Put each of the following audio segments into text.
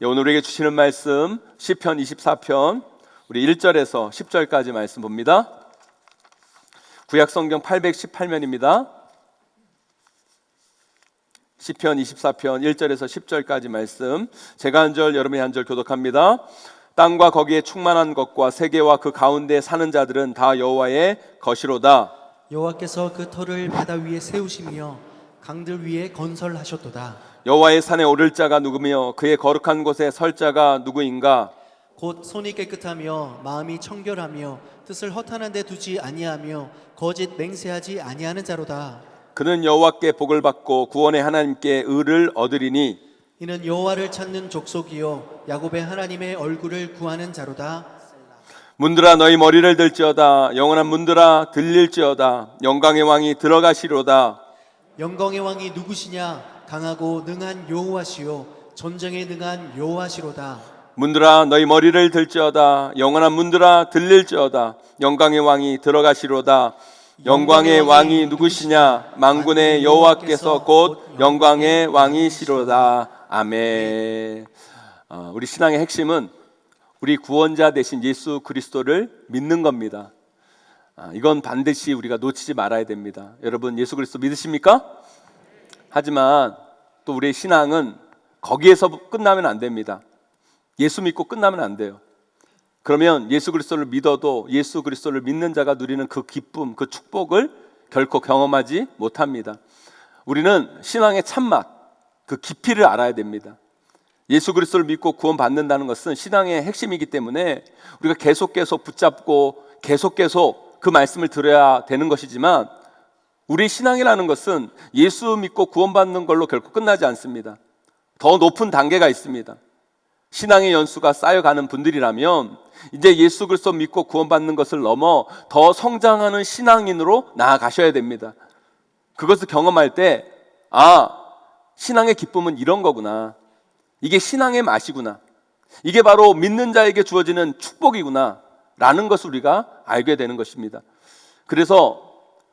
오늘 우리에게 주시는 말씀 시편 24편 우리 1절에서 10절까지 말씀 봅니다. 구약성경 818면입니다. 시편 24편 1절에서 10절까지 말씀, 제가 한 절 여러분이 한 절 교독합니다. 땅과 거기에 충만한 것과 세계와 그 가운데 사는 자들은 다 여호와의 것이로다. 여호와께서 그 터를 바다 위에 세우시며 강들 위에 건설하셨도다. 여호와의 산에 오를 자가 누구며 그의 거룩한 곳에 설 자가 누구인가? 곧 손이 깨끗하며 마음이 청결하며 뜻을 허탄한 데 두지 아니하며 거짓 맹세하지 아니하는 자로다. 그는 여호와께 복을 받고 구원의 하나님께 의를 얻으리니 이는 여호와를 찾는 족속이요 야곱의 하나님의 얼굴을 구하는 자로다. 문들아 너희 머리를 들지어다. 영원한 문들아 들릴지어다. 영광의 왕이 들어가시로다. 영광의 왕이 누구시냐? 강하고 능한 여호와시요 전쟁에 능한 여호와시로다. 문들아 너희 머리를 들지어다. 영원한 문들아 들릴지어다. 영광의 왕이 들어가시로다. 영광의 왕이 누구시냐? 만군의 여호와께서 곧 영광의 왕이시로다. 아멘. 우리 신앙의 핵심은 우리 구원자 되신 예수 그리스도를 믿는 겁니다. 이건 반드시 우리가 놓치지 말아야 됩니다. 여러분 예수 그리스도 믿으십니까? 하지만 또 우리의 신앙은 거기에서 끝나면 안 됩니다. 예수 믿고 끝나면 안 돼요. 그러면 예수 그리스도를 믿어도 예수 그리스도를 믿는 자가 누리는 그 기쁨, 그 축복을 결코 경험하지 못합니다. 우리는 신앙의 참맛, 그 깊이를 알아야 됩니다. 예수 그리스도를 믿고 구원받는다는 것은 신앙의 핵심이기 때문에 우리가 계속 붙잡고 계속 그 말씀을 들어야 되는 것이지만, 우리 신앙이라는 것은 예수 믿고 구원받는 걸로 결코 끝나지 않습니다. 더 높은 단계가 있습니다. 신앙의 연수가 쌓여가는 분들이라면 이제 예수 그리스도 믿고 구원받는 것을 넘어 더 성장하는 신앙인으로 나아가셔야 됩니다. 그것을 경험할 때 신앙의 기쁨은 이런 거구나, 이게 신앙의 맛이구나, 이게 바로 믿는 자에게 주어지는 축복이구나 라는 것을 우리가 알게 되는 것입니다. 그래서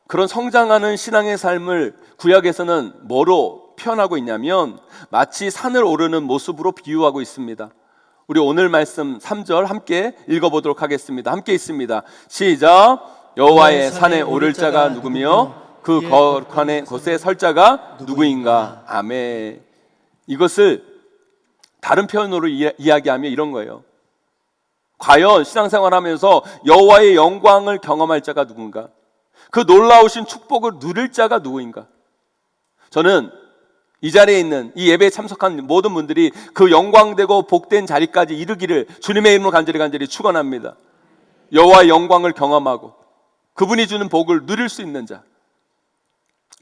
그런 성장하는 신앙의 삶을 구약에서는 뭐로 표현하고 있냐면 마치 산을 오르는 모습으로 비유하고 있습니다. 우리 오늘 말씀 3절 함께 읽어보도록 하겠습니다. 함께 있습니다. 시작. 여호와의 산에 오를 자가 누구며 그 거룩한 곳에 설 자가 누구인가? 아멘. 이것을 다른 표현으로 이야기하면 이런 거예요. 과연 신앙생활하면서 여호와의 영광을 경험할 자가 누군가? 그 놀라우신 축복을 누릴 자가 누구인가? 저는 이 자리에 있는 이 예배에 참석한 모든 분들이 그 영광되고 복된 자리까지 이르기를 주님의 이름으로 간절히 축원합니다. 여호와의 영광을 경험하고 그분이 주는 복을 누릴 수 있는 자.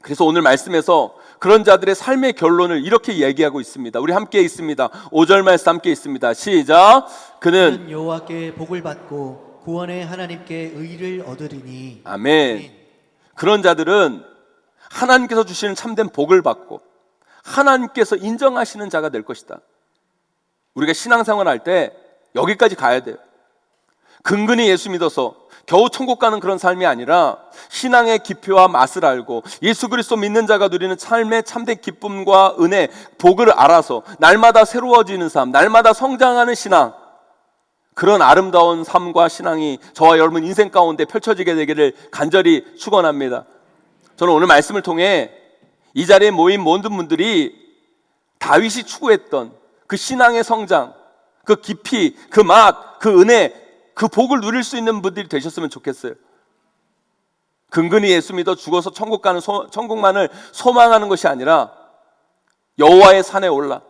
그래서 오늘 말씀에서 그런 자들의 삶의 결론을 이렇게 얘기하고 있습니다. 우리 함께 있습니다. 5절 말씀 함께 있습니다. 시작. 그는 여호와께 복을 받고 구원의 하나님께 의를 얻으리니. 아멘. 그런 자들은 하나님께서 주시는 참된 복을 받고 하나님께서 인정하시는 자가 될 것이다. 우리가 신앙생활 할 때 여기까지 가야 돼요. 근근히 예수 믿어서 겨우 천국 가는 그런 삶이 아니라 신앙의 깊이와 맛을 알고 예수 그리스도 믿는 자가 누리는 삶의 참된 기쁨과 은혜, 복을 알아서 날마다 새로워지는 삶, 날마다 성장하는 신앙, 그런 아름다운 삶과 신앙이 저와 여러분 인생 가운데 펼쳐지게 되기를 간절히 축원합니다. 저는 오늘 말씀을 통해 이 자리에 모인 모든 분들이 다윗이 추구했던 그 신앙의 성장, 그 깊이, 그 맛, 그 은혜, 그 복을 누릴 수 있는 분들이 되셨으면 좋겠어요. 근근히 예수 믿어 죽어서 천국 가는 천국만을 소망하는 것이 아니라 여호와의 산에 올라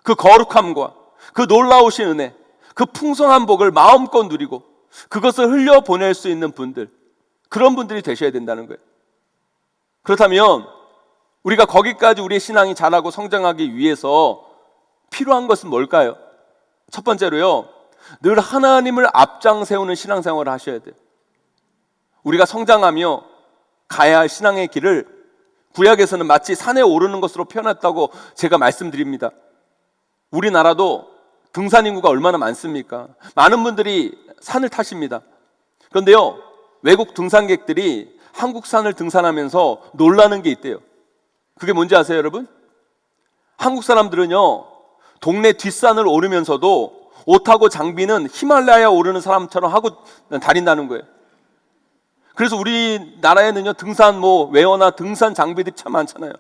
그 거룩함과 그 놀라우신 은혜, 그 풍성한 복을 마음껏 누리고 그것을 흘려보낼 수 있는 분들, 그런 분들이 되셔야 된다는 거예요. 그렇다면 우리가 거기까지 우리의 신앙이 자라고 성장하기 위해서 필요한 것은 뭘까요? 첫 번째로요, 늘 하나님을 앞장 세우는 신앙생활을 하셔야 돼요. 우리가 성장하며 가야 할 신앙의 길을 구약에서는 마치 산에 오르는 것으로 표현했다고 제가 말씀드립니다. 우리나라도 등산 인구가 얼마나 많습니까? 많은 분들이 산을 타십니다. 그런데요, 외국 등산객들이 한국 산을 등산하면서 놀라는 게 있대요. 그게 뭔지 아세요, 여러분? 한국 사람들은요, 동네 뒷산을 오르면서도 옷하고 장비는 히말라야 오르는 사람처럼 하고 다닌다는 거예요. 그래서 우리나라에는요, 등산 웨어나 등산 장비들이 참 많잖아요.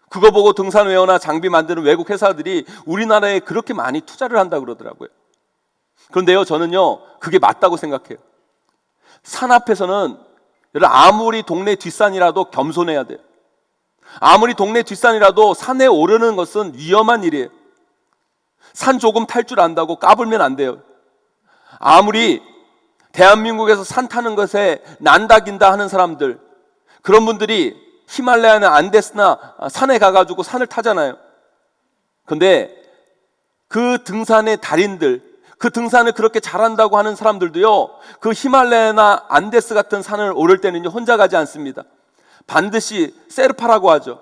그거 보고 등산 웨어나 장비 만드는 외국 회사들이 우리나라에 그렇게 많이 투자를 한다고 그러더라고요. 그런데요, 저는요, 그게 맞다고 생각해요. 산 앞에서는 여러분, 아무리 동네 뒷산이라도 겸손해야 돼요. 아무리 동네 뒷산이라도 산에 오르는 것은 위험한 일이에요. 산 조금 탈 줄 안다고 까불면 안 돼요. 아무리 대한민국에서 산 타는 것에 난다긴다 하는 사람들, 그런 분들이 히말라야나 안데스나 산에 가가지고 산을 타잖아요. 근데 그 등산의 달인들, 그 등산을 그렇게 잘한다고 하는 사람들도요, 그 히말라야나 안데스 같은 산을 오를 때는요, 혼자 가지 않습니다. 반드시 세르파라고 하죠.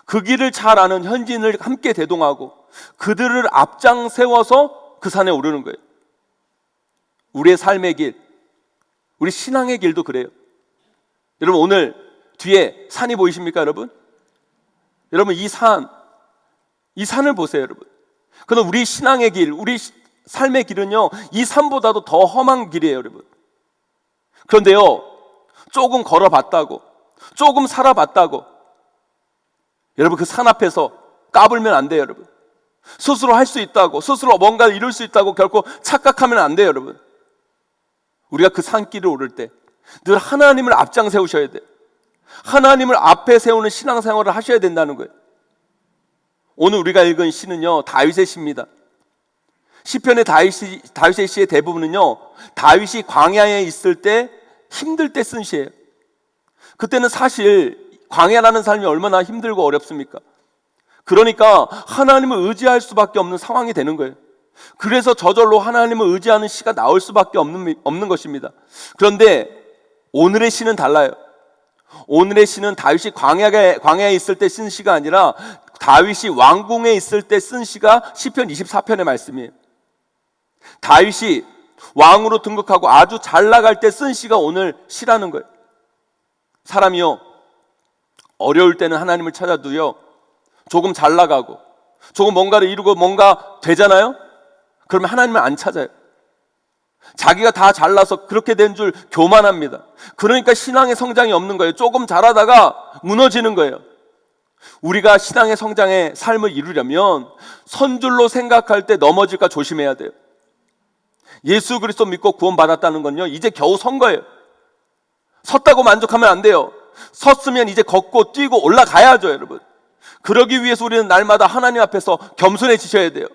그 길을 잘 아는 현지인을 함께 대동하고 그들을 앞장 세워서 그 산에 오르는 거예요. 우리의 삶의 길, 우리 신앙의 길도 그래요. 여러분, 오늘 뒤에 산이 보이십니까, 여러분? 여러분, 이 산을 보세요, 여러분. 그럼 우리 신앙의 길, 우리 삶의 길은요, 이 산보다도 더 험한 길이에요, 여러분. 그런데요, 조금 걸어봤다고, 조금 살아봤다고, 여러분, 그 산 앞에서 까불면 안 돼요, 여러분. 스스로 할 수 있다고, 스스로 뭔가를 이룰 수 있다고 결코 착각하면 안 돼요, 여러분. 우리가 그 산길을 오를 때 늘 하나님을 앞장 세우셔야 돼요. 하나님을 앞에 세우는 신앙생활을 하셔야 된다는 거예요. 오늘 우리가 읽은 시는요, 다윗의 시입니다. 시편의 다윗의 시의 대부분은요, 다윗이 광야에 있을 때 힘들 때 쓴 시예요. 그때는 사실 광야라는 삶이 얼마나 힘들고 어렵습니까? 그러니까 하나님을 의지할 수밖에 없는 상황이 되는 거예요. 그래서 저절로 하나님을 의지하는 시가 나올 수밖에 없는 것입니다. 그런데 오늘의 시는 달라요. 오늘의 시는 다윗이 광야에 있을 때 쓴 시가 아니라 다윗이 왕궁에 있을 때 쓴 시가 시편 24편의 말씀이에요. 다윗이 왕으로 등극하고 아주 잘 나갈 때 쓴 시가 오늘 시라는 거예요. 사람이요, 어려울 때는 하나님을 찾아도요, 조금 잘 나가고 조금 뭔가를 이루고 뭔가 되잖아요? 그러면 하나님을 안 찾아요. 자기가 다 잘나서 그렇게 된 줄 교만합니다. 그러니까 신앙의 성장이 없는 거예요. 조금 잘하다가 무너지는 거예요. 우리가 신앙의 성장의 삶을 이루려면 선줄로 생각할 때 넘어질까 조심해야 돼요. 예수 그리스도 믿고 구원받았다는 건요, 이제 겨우 선 거예요. 섰다고 만족하면 안 돼요. 섰으면 이제 걷고 뛰고 올라가야죠, 여러분. 그러기 위해서 우리는 날마다 하나님 앞에서 겸손해지셔야 돼요.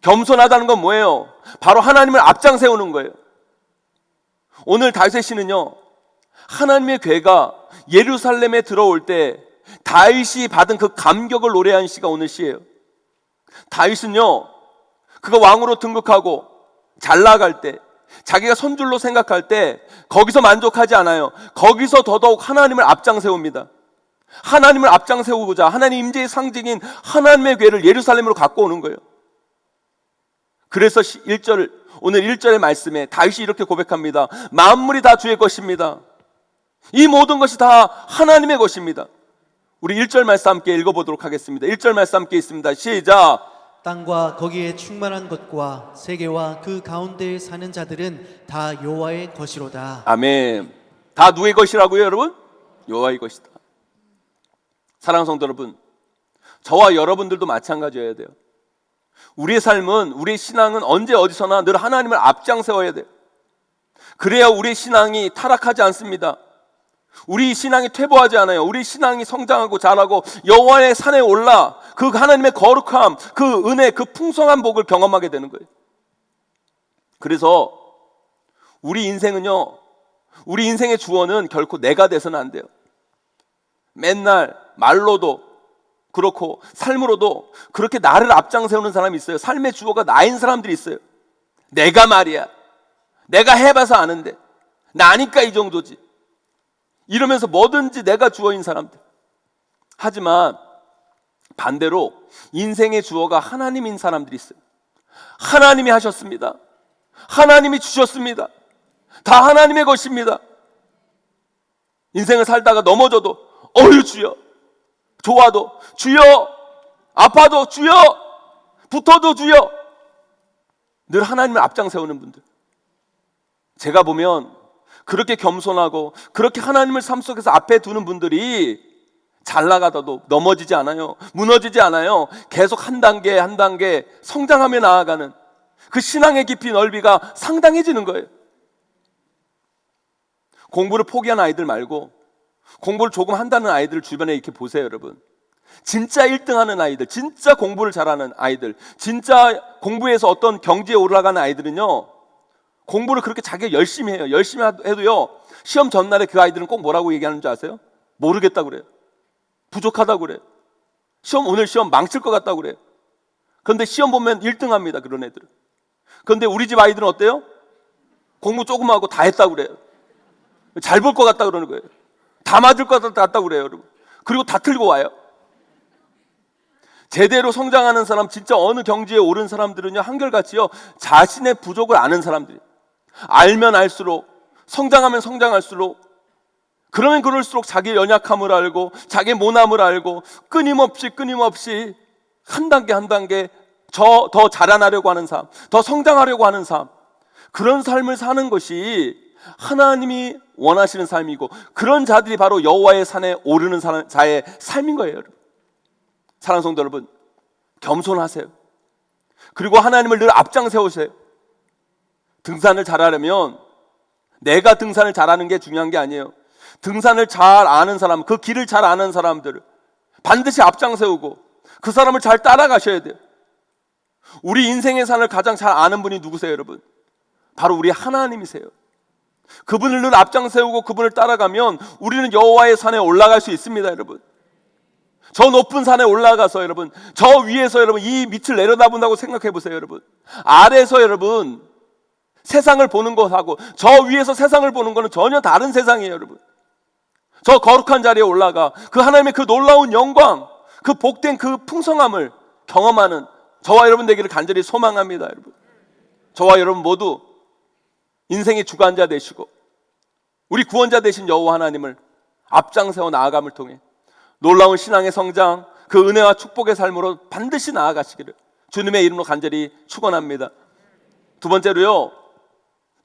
겸손하다는 건 뭐예요? 바로 하나님을 앞장 세우는 거예요. 오늘 다윗의 시는요, 하나님의 괴가 예루살렘에 들어올 때 다윗이 받은 그 감격을 노래한 시가 오늘 시예요. 다윗은요, 그가 왕으로 등극하고 잘 나갈 때, 자기가 선줄로 생각할 때 거기서 만족하지 않아요. 거기서 더더욱 하나님을 앞장 세웁니다. 하나님을 앞장 세우고자 하나님 임재의 상징인 하나님의 괴를 예루살렘으로 갖고 오는 거예요. 그래서 오늘 1절의 말씀에 다윗이 이렇게 고백합니다. 만물이 다 주의 것입니다. 이 모든 것이 다 하나님의 것입니다. 우리 1절 말씀 함께 읽어보도록 하겠습니다. 1절 말씀 함께 있습니다. 시작. 땅과 거기에 충만한 것과 세계와 그 가운데에 사는 자들은 다 여호와의 것이로다. 아멘. 다 누구의 것이라고요, 여러분? 여호와의 것이다. 사랑하는 성도 여러분, 저와 여러분들도 마찬가지여야 돼요. 우리의 삶은, 우리의 신앙은 언제 어디서나 늘 하나님을 앞장 세워야 돼요. 그래야 우리의 신앙이 타락하지 않습니다. 우리 신앙이 퇴보하지 않아요. 우리 신앙이 성장하고 자라고 여호와의 산에 올라 그 하나님의 거룩함, 그 은혜, 그 풍성한 복을 경험하게 되는 거예요. 그래서 우리 인생은요, 우리 인생의 주어는 결코 내가 돼서는 안 돼요. 맨날 말로도 그렇고 삶으로도 그렇게 나를 앞장 세우는 사람이 있어요. 삶의 주어가 나인 사람들이 있어요. 내가 말이야, 내가 해봐서 아는데, 나니까 이 정도지, 이러면서 뭐든지 내가 주어인 사람들. 하지만 반대로 인생의 주어가 하나님인 사람들이 있어요. 하나님이 하셨습니다. 하나님이 주셨습니다. 다 하나님의 것입니다. 인생을 살다가 넘어져도 어휴 주여, 좋아도 주여, 아파도 주여, 붙어도 주여. 늘 하나님을 앞장 세우는 분들. 제가 보면 그렇게 겸손하고 그렇게 하나님을 삶 속에서 앞에 두는 분들이 잘 나가다도 넘어지지 않아요. 무너지지 않아요. 계속 한 단계 한 단계 성장하며 나아가는 그 신앙의 깊이 넓이가 상당해지는 거예요. 공부를 포기한 아이들 말고 공부를 조금 한다는 아이들 주변에 이렇게 보세요, 여러분. 진짜 1등 하는 아이들, 진짜 공부를 잘하는 아이들, 진짜 공부에서 어떤 경지에 올라가는 아이들은요, 공부를 그렇게 자기가 열심히 해요. 열심히 해도요, 시험 전날에 그 아이들은 꼭 뭐라고 얘기하는 줄 아세요? 모르겠다고 그래요. 부족하다고 그래요. 오늘 시험 망칠 것 같다고 그래요. 그런데 시험 보면 1등 합니다, 그런 애들은. 그런데 우리 집 아이들은 어때요? 공부 조금 하고 다 했다고 그래요. 잘 볼 것 같다 그러는 거예요. 다 맞을 것 같다고 그래요, 여러분. 그리고 다 틀고 와요. 제대로 성장하는 사람, 진짜 어느 경지에 오른 사람들은요, 한결같이요, 자신의 부족을 아는 사람들이에요. 알면 알수록, 성장하면 성장할수록, 그러면 그럴수록 자기의 연약함을 알고 자기의 모남을 알고 끊임없이 한 단계 한 단계 더 자라나려고 하는 삶, 더 성장하려고 하는 삶, 그런 삶을 사는 것이 하나님이 원하시는 삶이고, 그런 자들이 바로 여호와의 산에 오르는 자의 삶인 거예요, 여러분. 사랑하는 성도 여러분, 겸손하세요. 그리고 하나님을 늘 앞장 세우세요. 등산을 잘하려면 내가 등산을 잘하는 게 중요한 게 아니에요. 등산을 잘 아는 사람, 그 길을 잘 아는 사람들을 반드시 앞장 세우고 그 사람을 잘 따라가셔야 돼요. 우리 인생의 산을 가장 잘 아는 분이 누구세요, 여러분? 바로 우리 하나님이세요. 그분을 늘 앞장 세우고 그분을 따라가면 우리는 여호와의 산에 올라갈 수 있습니다, 여러분. 저 높은 산에 올라가서 여러분, 저 위에서 여러분 이 밑을 내려다본다고 생각해 보세요, 여러분. 아래에서 여러분 세상을 보는 것하고 저 위에서 세상을 보는 것은 전혀 다른 세상이에요, 여러분. 저 거룩한 자리에 올라가 그 하나님의 그 놀라운 영광, 그 복된 그 풍성함을 경험하는 저와 여러분 되기를 간절히 소망합니다, 여러분. 저와 여러분 모두 인생의 주관자 되시고 우리 구원자 되신 여호와 하나님을 앞장세워 나아감을 통해 놀라운 신앙의 성장, 그 은혜와 축복의 삶으로 반드시 나아가시기를 주님의 이름으로 간절히 축원합니다. 두 번째로요,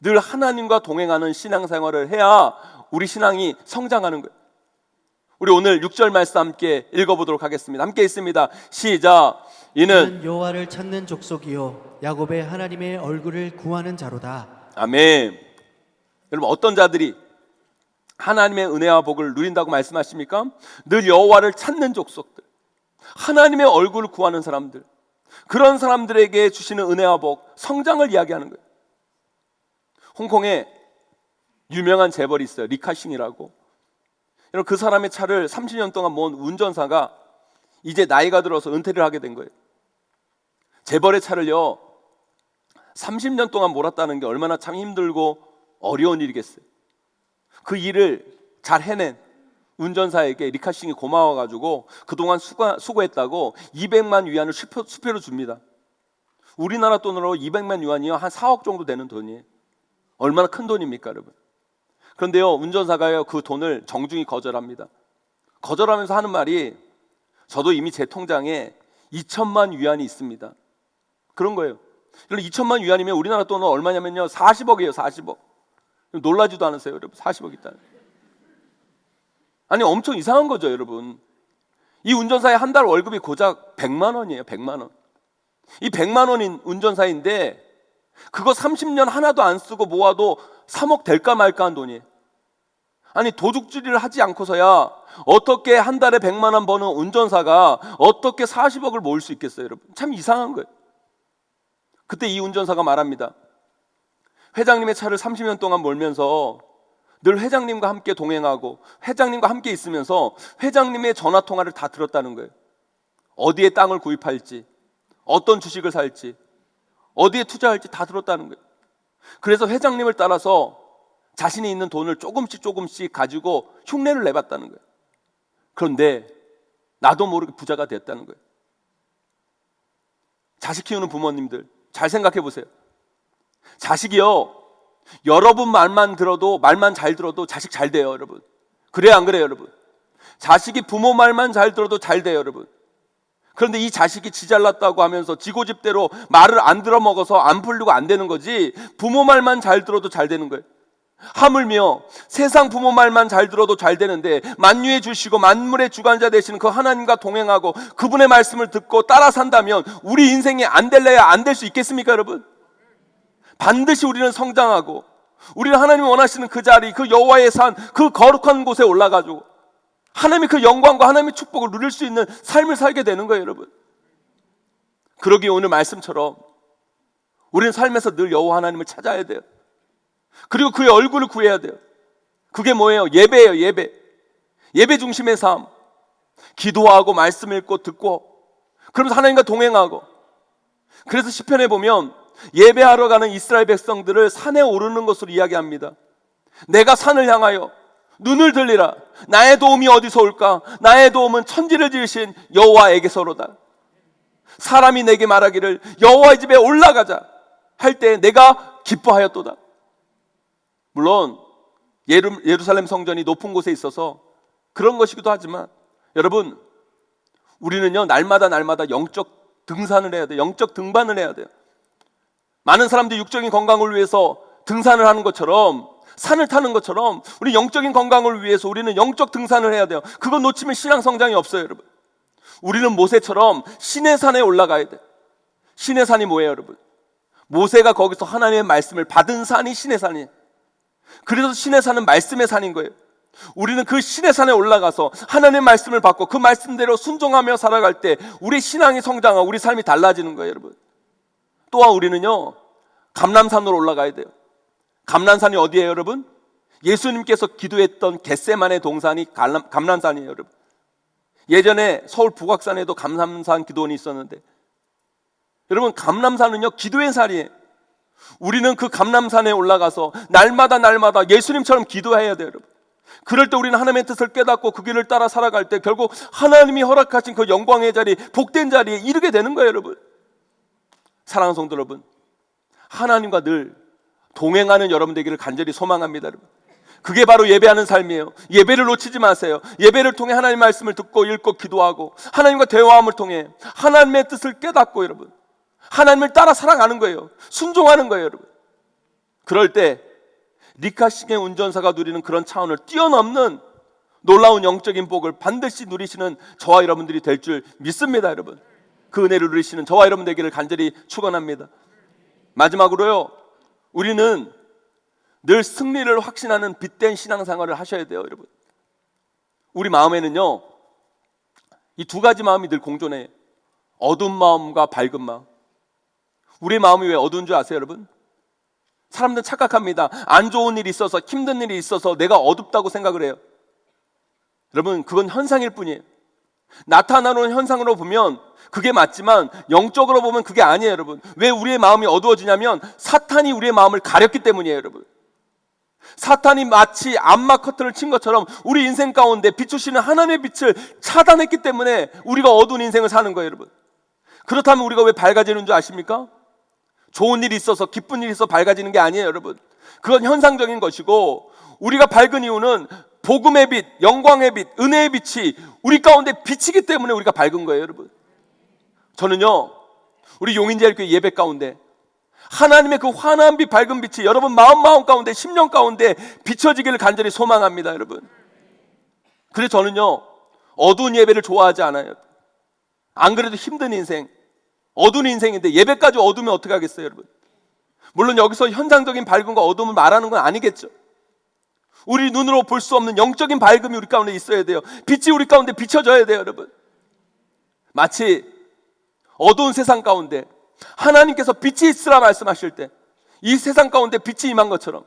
늘 하나님과 동행하는 신앙생활을 해야 우리 신앙이 성장하는 거예요. 우리 오늘 6절 말씀 함께 읽어보도록 하겠습니다. 함께 있습니다. 시작. 이는 여호와를 찾는 족속이요 야곱의 하나님의 얼굴을 구하는 자로다. 아멘. 여러분, 어떤 자들이 하나님의 은혜와 복을 누린다고 말씀하십니까? 늘 여호와를 찾는 족속들, 하나님의 얼굴을 구하는 사람들, 그런 사람들에게 주시는 은혜와 복, 성장을 이야기하는 거예요. 홍콩에 유명한 재벌이 있어요. 리카싱이라고. 여러분, 그 사람의 차를 30년 동안 모은 운전사가 이제 나이가 들어서 은퇴를 하게 된 거예요. 재벌의 차를요 30년 동안 몰았다는 게 얼마나 참 힘들고 어려운 일이겠어요. 그 일을 잘 해낸 운전사에게 리카싱이 고마워가지고 그동안 수고했다고 200만 위안을 수표로 줍니다. 우리나라 돈으로 200만 위안이요 한 4억 정도 되는 돈이에요. 얼마나 큰 돈입니까, 여러분? 그런데요, 운전사가요 그 돈을 정중히 거절합니다. 거절하면서 하는 말이, 저도 이미 제 통장에 2천만 위안이 있습니다. 그런 거예요. 2천만 위안이면 우리나라 돈은 얼마냐면요 40억이에요. 40억. 놀라지도 않으세요, 여러분? 40억 있다는. 아니, 엄청 이상한 거죠, 여러분. 이 운전사의 한 달 월급이 고작 100만 원이에요. 100만 원. 이 100만 원인 운전사인데 그거 30년 하나도 안 쓰고 모아도 3억 될까 말까 한 돈이에요. 아니, 도둑질을 하지 않고서야 어떻게 한 달에 100만 원 버는 운전사가 어떻게 40억을 모을 수 있겠어요, 여러분? 참 이상한 거예요. 그때 이 운전사가 말합니다. 회장님의 차를 30년 동안 몰면서 늘 회장님과 함께 동행하고 회장님과 함께 있으면서 회장님의 전화 통화를 다 들었다는 거예요. 어디에 땅을 구입할지, 어떤 주식을 살지, 어디에 투자할지 다 들었다는 거예요. 그래서 회장님을 따라서 자신이 있는 돈을 조금씩 가지고 흉내를 내봤다는 거예요. 그런데 나도 모르게 부자가 됐다는 거예요. 자식 키우는 부모님들 잘 생각해 보세요. 자식이요, 여러분 말만 잘 들어도 자식 잘 돼요, 여러분. 그래요, 안 그래요, 여러분? 자식이 부모 말만 잘 들어도 잘 돼요, 여러분. 그런데 이 자식이 지 잘났다고 하면서 지고집대로 말을 안 들어먹어서 안 풀리고 안 되는 거지, 부모 말만 잘 들어도 잘 되는 거예요. 하물며 세상 부모 말만 잘 들어도 잘 되는데 만유에 주시고 만물의 주관자 되시는 그 하나님과 동행하고 그분의 말씀을 듣고 따라 산다면 우리 인생이 안 될래야 안 될 수 있겠습니까, 여러분? 반드시 우리는 성장하고 우리는 하나님이 원하시는 그 자리, 그 여호와의 산, 그 거룩한 곳에 올라가지고 하나님의 그 영광과 하나님의 축복을 누릴 수 있는 삶을 살게 되는 거예요, 여러분. 그러기에 오늘 말씀처럼 우리는 삶에서 늘 여호와 하나님을 찾아야 돼요. 그리고 그의 얼굴을 구해야 돼요. 그게 뭐예요? 예배예요, 예배. 예배 중심의 삶. 기도하고 말씀 읽고 듣고 그러면서 하나님과 동행하고. 그래서 시편에 보면 예배하러 가는 이스라엘 백성들을 산에 오르는 것으로 이야기합니다. 내가 산을 향하여 눈을 들리라. 나의 도움이 어디서 올까? 나의 도움은 천지를 지으신 여호와에게서로다. 사람이 내게 말하기를 여호와의 집에 올라가자 할 때 내가 기뻐하였도다. 물론 예루살렘 성전이 높은 곳에 있어서 그런 것이기도 하지만 여러분, 우리는요 날마다 영적 등산을 해야 돼요. 영적 등반을 해야 돼요. 많은 사람들이 육적인 건강을 위해서 등산을 하는 것처럼, 산을 타는 것처럼 우리 영적인 건강을 위해서 우리는 영적 등산을 해야 돼요. 그거 놓치면 신앙 성장이 없어요, 여러분. 우리는 모세처럼 신의 산에 올라가야 돼요. 신의 산이 뭐예요, 여러분? 모세가 거기서 하나님의 말씀을 받은 산이 신의 산이에요. 그래서 신의 산은 말씀의 산인 거예요. 우리는 그 신의 산에 올라가서 하나님의 말씀을 받고 그 말씀대로 순종하며 살아갈 때 우리 신앙이 성장하고 우리 삶이 달라지는 거예요, 여러분. 또한 우리는요 감람산으로 올라가야 돼요. 감람산이 어디예요, 여러분? 예수님께서 기도했던 겟세마네 동산이 감람산이에요, 여러분. 예전에 서울 북악산에도 감람산 기도원이 있었는데, 여러분 감람산은요 기도의 산이에요. 우리는 그 감람산에 올라가서 날마다 예수님처럼 기도해야 돼요, 여러분. 그럴 때 우리는 하나님의 뜻을 깨닫고 그 길을 따라 살아갈 때 결국 하나님이 허락하신 그 영광의 자리, 복된 자리에 이르게 되는 거예요, 여러분. 사랑하는 성도 여러분, 하나님과 늘 동행하는 여러분 되기를 간절히 소망합니다, 여러분. 그게 바로 예배하는 삶이에요. 예배를 놓치지 마세요. 예배를 통해 하나님의 말씀을 듣고 읽고 기도하고 하나님과 대화함을 통해 하나님의 뜻을 깨닫고 여러분 하나님을 따라 살아가는 거예요. 순종하는 거예요, 여러분. 그럴 때 리카싱의 운전사가 누리는 그런 차원을 뛰어넘는 놀라운 영적인 복을 반드시 누리시는 저와 여러분들이 될 줄 믿습니다, 여러분. 그 은혜를 누리시는 저와 여러분 되기를 간절히 축원합니다. 마지막으로요, 우리는 늘 승리를 확신하는 빛된 신앙생활을 하셔야 돼요, 여러분. 우리 마음에는요 이 두 가지 마음이 늘 공존해요. 어두운 마음과 밝은 마음. 우리의 마음이 왜 어두운 줄 아세요, 여러분? 사람들은 착각합니다. 안 좋은 일이 있어서, 힘든 일이 있어서 내가 어둡다고 생각을 해요. 여러분, 그건 현상일 뿐이에요. 나타나는 현상으로 보면 그게 맞지만 영적으로 보면 그게 아니에요, 여러분. 왜 우리의 마음이 어두워지냐면 사탄이 우리의 마음을 가렸기 때문이에요, 여러분. 사탄이 마치 암막 커튼을 친 것처럼 우리 인생 가운데 비추시는 하나님의 빛을 차단했기 때문에 우리가 어두운 인생을 사는 거예요, 여러분. 그렇다면 우리가 왜 밝아지는 줄 아십니까? 좋은 일이 있어서, 기쁜 일이 있어서 밝아지는 게 아니에요, 여러분. 그건 현상적인 것이고, 우리가 밝은 이유는 복음의 빛, 영광의 빛, 은혜의 빛이 우리 가운데 비치기 때문에 우리가 밝은 거예요, 여러분. 저는요 우리 용인제일교회 예배 가운데 하나님의 그 환한 빛, 밝은 빛이 여러분 마음 가운데, 심령 가운데 비춰지기를 간절히 소망합니다, 여러분. 그래서 저는요 어두운 예배를 좋아하지 않아요. 안 그래도 힘든 인생, 어두운 인생인데 예배까지 어두우면 어떻게 하겠어요, 여러분. 물론 여기서 현상적인 밝음과 어두움을 말하는 건 아니겠죠. 우리 눈으로 볼 수 없는 영적인 밝음이 우리 가운데 있어야 돼요. 빛이 우리 가운데 비춰져야 돼요, 여러분. 마치 어두운 세상 가운데 하나님께서 빛이 있으라 말씀하실 때 이 세상 가운데 빛이 임한 것처럼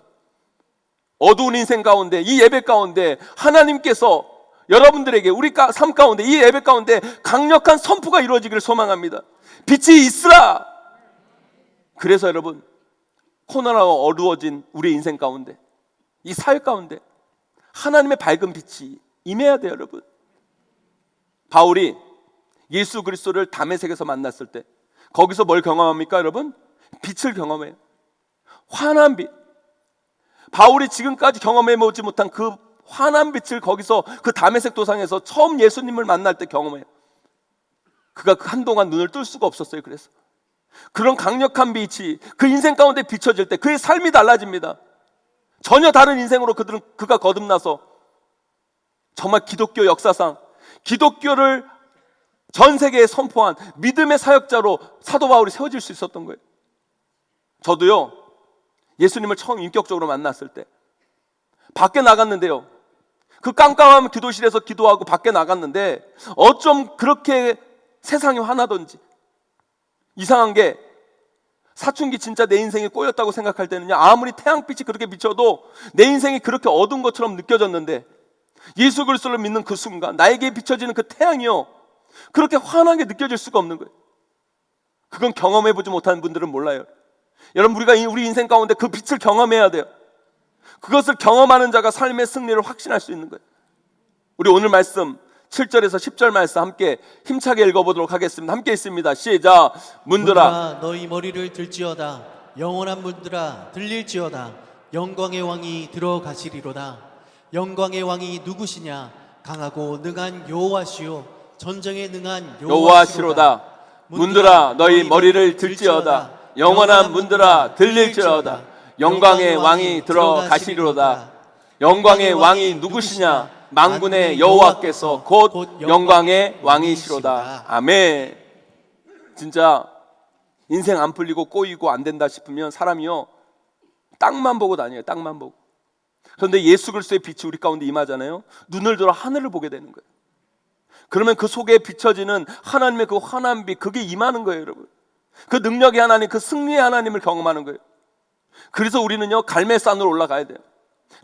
어두운 인생 가운데, 이 예배 가운데 하나님께서 여러분들에게 우리 삶 가운데, 이 예배 가운데 강력한 선포가 이루어지기를 소망합니다. 빛이 있으라. 그래서 여러분, 코로나로 어두워진 우리 인생 가운데, 이 사회 가운데 하나님의 밝은 빛이 임해야 돼요, 여러분. 바울이 예수 그리스도를 다메섹에서 만났을 때 거기서 뭘 경험합니까, 여러분? 빛을 경험해요. 환한 빛. 바울이 지금까지 경험해보지 못한 그 환한 빛을 거기서 그 다메섹 도상에서 처음 예수님을 만날 때 경험해요. 그가 한동안 눈을 뜰 수가 없었어요. 그래서 그런 강력한 빛이 그 인생 가운데 비춰질 때 그의 삶이 달라집니다. 전혀 다른 인생으로 그가 거듭나서 정말 기독교 역사상 기독교를 전 세계에 선포한 믿음의 사역자로 사도 바울이 세워질 수 있었던 거예요. 저도요, 예수님을 처음 인격적으로 만났을 때 밖에 나갔는데요, 그 깜깜한 기도실에서 기도하고 밖에 나갔는데 어쩜 그렇게 세상이 화나던지. 이상한 게 사춘기 진짜 내 인생이 꼬였다고 생각할 때는요, 아무리 태양빛이 그렇게 비춰도 내 인생이 그렇게 어두운 것처럼 느껴졌는데 예수 그리스도를 믿는 그 순간 나에게 비춰지는 그 태양이요, 그렇게 환하게 느껴질 수가 없는 거예요. 그건 경험해보지 못하는 분들은 몰라요. 여러분, 우리가 우리 인생 가운데 그 빛을 경험해야 돼요. 그것을 경험하는 자가 삶의 승리를 확신할 수 있는 거예요. 우리 오늘 말씀 7절에서 10절 말씀 함께 힘차게 읽어보도록 하겠습니다. 함께 있습니다. 시작. 문들아 너희 머리를 들지어다. 영원한 문들아 들릴지어다. 영광의 왕이 들어가시리로다. 영광의 왕이 누구시냐? 강하고 능한 여호와시요 전쟁에 능한 여호와시로다. 문들아 너희 머리를 들지어다. 영원한 문들아 들릴지어다. 영광의 왕이 들어가시리로다. 영광의 왕이 누구시냐? 만군의 여호와께서 곧 영광의 왕이시로다. 아멘. 진짜 인생 안 풀리고 꼬이고 안 된다 싶으면 사람이요, 땅만 보고 다녀요. 땅만 보고. 그런데 예수 그리스도의 빛이 우리 가운데 임하잖아요. 눈을 들어 하늘을 보게 되는 거예요. 그러면 그 속에 비춰지는 하나님의 그 환한 빛, 그게 임하는 거예요, 여러분. 그 능력의 하나님, 그 승리의 하나님을 경험하는 거예요. 그래서 우리는요, 갈멜산으로 올라가야 돼요.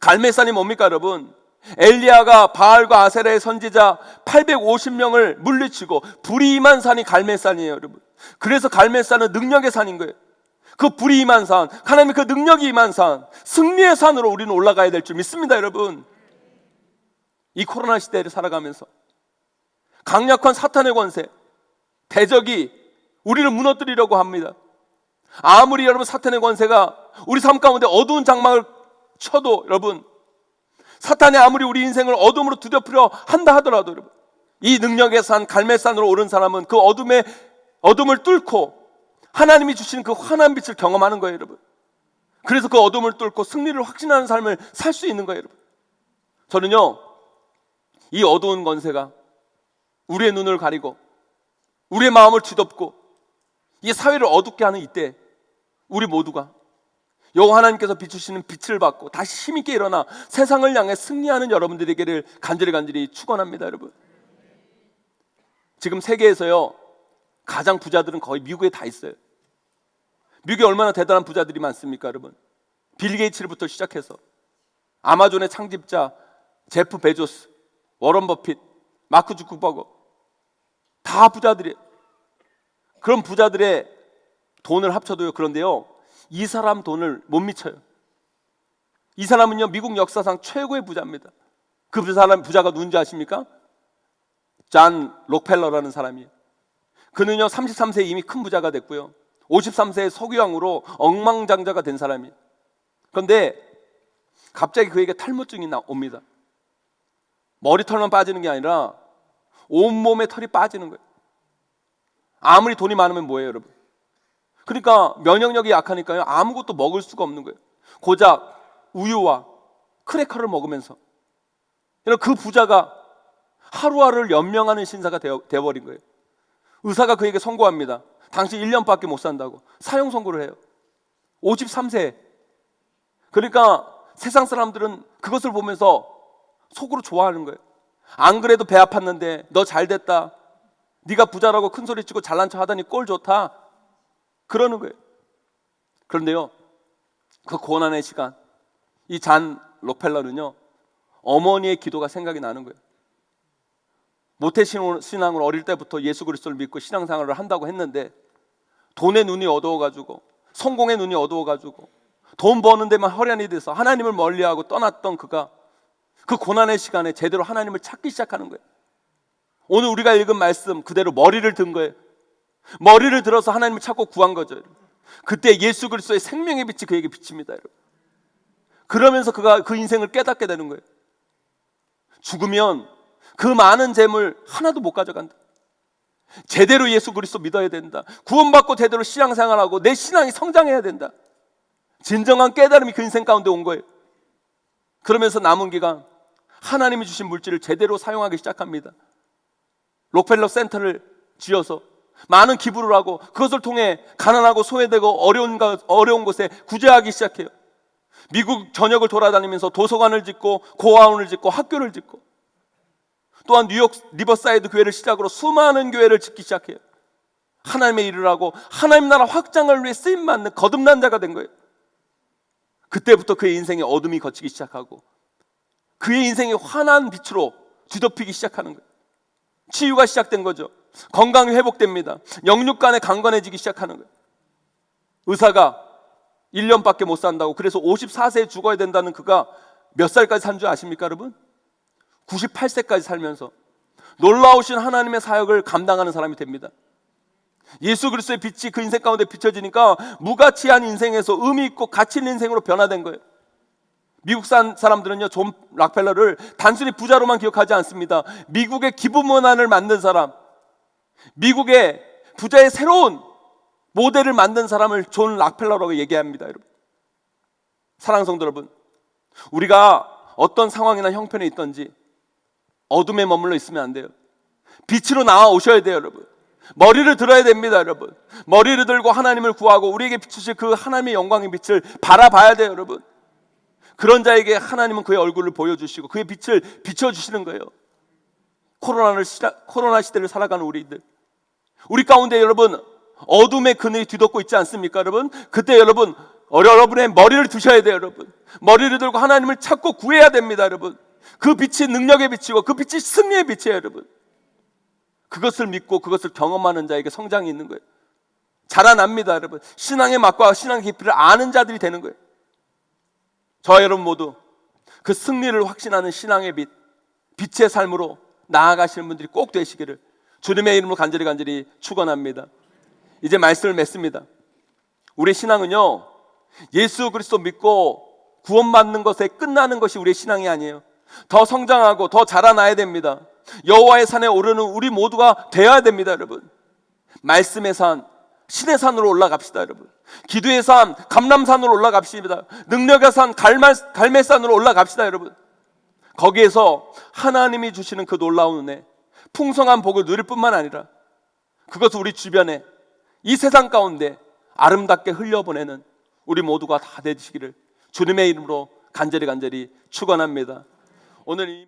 갈멜산이 뭡니까, 여러분? 엘리야가 바알과 아세라의 선지자 850명을 물리치고 불이 임한 산이 갈멜산이에요, 여러분. 그래서 갈멜산은 능력의 산인 거예요. 그 불이 임한 산, 하나님의 그 능력이 임한 산, 승리의 산으로 우리는 올라가야 될 줄 믿습니다, 여러분. 이 코로나 시대를 살아가면서 강력한 사탄의 권세, 대적이 우리를 무너뜨리려고 합니다. 아무리 여러분 사탄의 권세가 우리 삶 가운데 어두운 장막을 쳐도, 여러분, 사탄이 아무리 우리 인생을 어둠으로 뒤덮으려 한다 하더라도, 여러분, 이 능력의 산 갈멜산으로 오른 사람은 그 어둠을 뚫고 하나님이 주시는 그 환한 빛을 경험하는 거예요, 여러분. 그래서 그 어둠을 뚫고 승리를 확신하는 삶을 살 수 있는 거예요, 여러분. 저는요, 이 어두운 권세가 우리의 눈을 가리고 우리의 마음을 뒤덮고 이 사회를 어둡게 하는 이때, 우리 모두가 여호와 하나님께서 비추시는 빛을 받고 다시 힘있게 일어나 세상을 향해 승리하는 여러분들에게를 간절히 축원합니다, 여러분. 지금 세계에서요, 가장 부자들은 거의 미국에 다 있어요. 미국에 얼마나 대단한 부자들이 많습니까, 여러분? 빌 게이츠부터 시작해서 아마존의 창립자 제프 베조스, 워런 버핏, 마크 주크버거, 다 부자들이에요. 그런 부자들의 돈을 합쳐도요, 그런데요, 이 사람 돈을 못 미쳐요. 이 사람은요, 미국 역사상 최고의 부자입니다. 그 사람 부자가 누군지 아십니까? 존 록펠러라는 사람이에요. 그는요, 33세에 이미 큰 부자가 됐고요, 53세에 석유왕으로 억만장자가 된 사람이에요. 그런데 갑자기 그에게 탈모증이 옵니다. 머리털만 빠지는 게 아니라 온몸에 털이 빠지는 거예요. 아무리 돈이 많으면 뭐예요, 여러분? 그러니까 면역력이 약하니까요, 아무것도 먹을 수가 없는 거예요. 고작 우유와 크래커를 먹으면서. 그 부자가 하루하루를 연명하는 신사가 되어버린 거예요. 의사가 그에게 선고합니다. 당신 1년밖에 못 산다고 사형 선고를 해요. 53세. 그러니까 세상 사람들은 그것을 보면서 속으로 좋아하는 거예요. 안 그래도 배 아팠는데 너 잘됐다, 네가 부자라고 큰소리치고 잘난 척 하더니 꼴 좋다, 그러는 거예요. 그런데요, 그 고난의 시간, 이 존 록펠러는요, 어머니의 기도가 생각이 나는 거예요. 모태신앙으로 어릴 때부터 예수 그리스도를 믿고 신앙생활을 한다고 했는데 돈의 눈이 어두워가지고, 성공의 눈이 어두워가지고, 돈 버는 데만 혈안이 돼서 하나님을 멀리하고 떠났던 그가 그 고난의 시간에 제대로 하나님을 찾기 시작하는 거예요. 오늘 우리가 읽은 말씀 그대로 머리를 든 거예요. 머리를 들어서 하나님을 찾고 구한 거죠. 그때 예수 그리스도의 생명의 빛이 그에게 비칩니다, 여러분. 그러면서 그가 그 인생을 깨닫게 되는 거예요. 죽으면 그 많은 재물 하나도 못 가져간다. 제대로 예수 그리스도 믿어야 된다. 구원받고 제대로 신앙생활하고 내 신앙이 성장해야 된다. 진정한 깨달음이 그 인생 가운데 온 거예요. 그러면서 남은 기간 하나님이 주신 물질을 제대로 사용하기 시작합니다. 록펠러 센터를 지어서 많은 기부를 하고 그것을 통해 가난하고 소외되고 어려운 곳에 구제하기 시작해요. 미국 전역을 돌아다니면서 도서관을 짓고 고아원을 짓고 학교를 짓고 또한 뉴욕 리버사이드 교회를 시작으로 수많은 교회를 짓기 시작해요. 하나님의 일을 하고 하나님 나라 확장을 위해 쓰임받는 거듭난 자가 된 거예요. 그때부터 그의 인생에 어둠이 걷히기 시작하고 그의 인생이 환한 빛으로 뒤덮이기 시작하는 거예요. 치유가 시작된 거죠. 건강이 회복됩니다. 영육간에 강건해지기 시작하는 거예요. 의사가 1년밖에 못 산다고 그래서 54세에 죽어야 된다는 그가 몇 살까지 산 줄 아십니까 여러분? 98세까지 살면서 놀라우신 하나님의 사역을 감당하는 사람이 됩니다. 예수 그리스도의 빛이 그 인생 가운데 비춰지니까 무가치한 인생에서 의미 있고 가치 있는 인생으로 변화된 거예요. 미국 사람들은요, 존 락펠러를 단순히 부자로만 기억하지 않습니다. 미국의 기부 문화를 만든 사람, 미국의 부자의 새로운 모델을 만든 사람을 존 락펠러라고 얘기합니다. 여러분, 사랑하는 성도 여러분, 우리가 어떤 상황이나 형편에 있든지 어둠에 머물러 있으면 안 돼요. 빛으로 나와 오셔야 돼요. 여러분, 머리를 들어야 됩니다. 여러분, 머리를 들고 하나님을 구하고 우리에게 비추실 그 하나님의 영광의 빛을 바라봐야 돼요. 여러분, 그런 자에게 하나님은 그의 얼굴을 보여주시고 그의 빛을 비춰주시는 거예요. 코로나 시대를 살아가는 우리 가운데 여러분 어둠의 그늘이 뒤덮고 있지 않습니까? 여러분, 그때 여러분의 머리를 두셔야 돼요. 여러분, 머리를 들고 하나님을 찾고 구해야 됩니다. 여러분, 그 빛이 능력의 빛이고 그 빛이 승리의 빛이에요. 여러분, 그것을 믿고 그것을 경험하는 자에게 성장이 있는 거예요. 자라납니다. 여러분, 신앙의 맛과 신앙의 깊이를 아는 자들이 되는 거예요. 저와 여러분 모두 그 승리를 확신하는 신앙의 빛, 빛의 삶으로 나아가시는 분들이 꼭 되시기를 주님의 이름으로 간절히 축원합니다. 이제 말씀을 맺습니다. 우리의 신앙은요, 예수 그리스도 믿고 구원받는 것에 끝나는 것이 우리의 신앙이 아니에요. 더 성장하고 더 자라나야 됩니다. 여호와의 산에 오르는 우리 모두가 되어야 됩니다. 여러분, 말씀의 산, 신의 산으로 올라갑시다. 여러분, 기도의 산, 감람산으로 올라갑시다. 능력의 산, 갈멜산으로 올라갑시다. 여러분, 거기에서 하나님이 주시는 그 놀라운 은혜, 풍성한 복을 누릴 뿐만 아니라 그것을 우리 주변에 이 세상 가운데 아름답게 흘려보내는 우리 모두가 다 되시기를 주님의 이름으로 간절히 축원합니다. 오늘 이